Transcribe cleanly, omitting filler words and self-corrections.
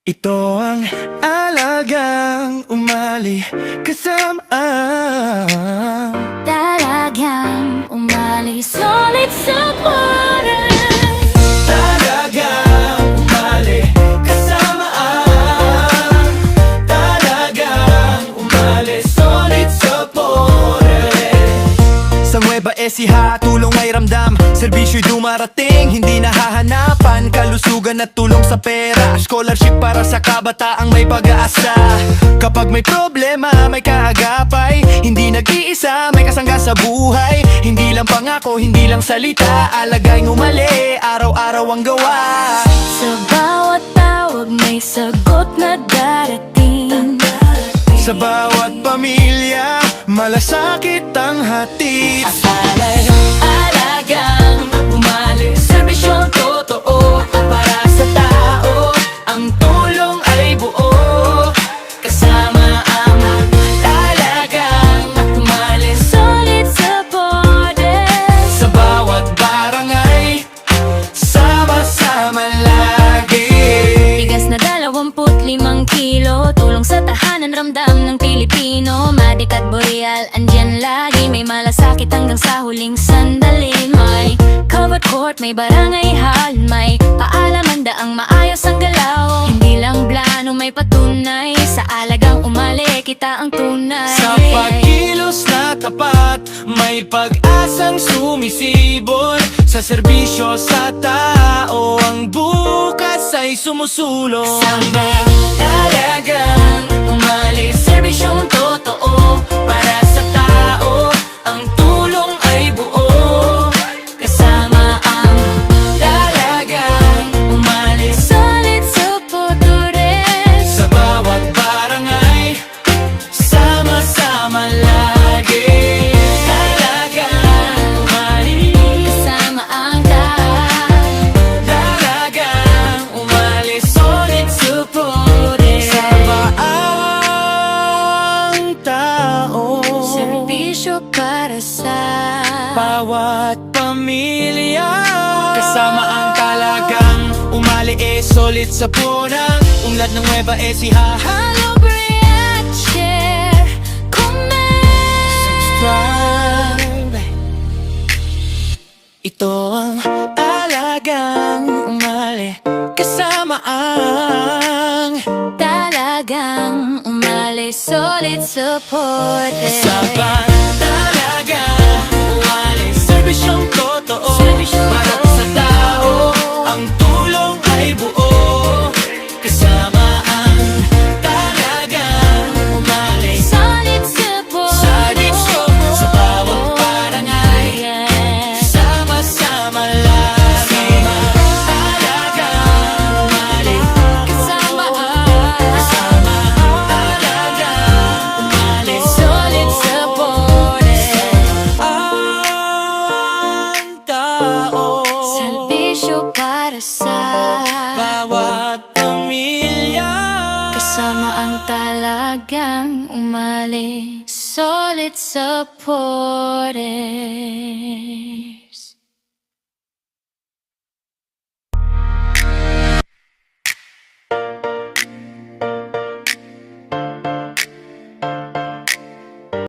Ito ang alagang umali kasama Talagang umalis ulit sa buwan. Talagang umali kasama Talagang umalis ulit sa pore. Sa Nueva Ecija, tulong ay ramdam, serbisyo'y dumarating, hindi nahahanapan, kalusugan at tulong sa pera, scholarship para sa kabataang may pag-asa. Kapag may problema, may kaagapay, hindi nag-iisa, may kasangga sa buhay. Hindi lang pangako, hindi lang salita, alagay ngumali, araw-araw ang gawa. Sa bawat tawag may sagot na darating. Sa bawat pamilya, malasakit ang hatid. Alagang umalis, serbisyong totoo para sa tao. Ang tulong ay buo, kasama ang talagang umalis ulit sa borders. Sa bawat barangay, sama-sama lagi. Tigas na 25 kilo, tulong sa tahanan, ramdam ng Pilipino. Madik at Boreal, andyan lagi, may malasakit hanggang sa huling sandali. May covered court, may barangay hall, may paalaman daang maayos ang galaw. Hindi lang plano, may patunay, sa alagang umali, kita ang tunay. Sa pagkilos na tapat, may pag-asang sumisibol. Sa serbisyo sa tao, ang bukas ay sumusulong. Talagang umalis, serbisyong totoo para sa tao. Ang tulong ay buo, kasama ang talagang umalis ulit sa borders. Sa bawat barangay, sama-sama lagi. Talagang umalis, kasama ang Talagang umalis ulit sa borders. Sa baang tao, serbisyo para sa bawat pamilya, kasama ang talagang umali solid sa punang unlad ng Nueva Ecija. Hello, Brian, share, comment. Subscribe. Ito ang alagang umali kasama ang Talagang umalis ulit sa borders. Saban. Talagang umali, serbisyong totoo para sa tao. Ang tulong ay buo, kasama ang talagang umali. Ulit sa borders. Sa bawat barangay, sama-sama lagi. Talagang umali, Kasama talagang umali. ulit sa borders. Ang tao, Serbisyo para sa bawat pamilya, kasama ang talagang umalis ulit sa borders.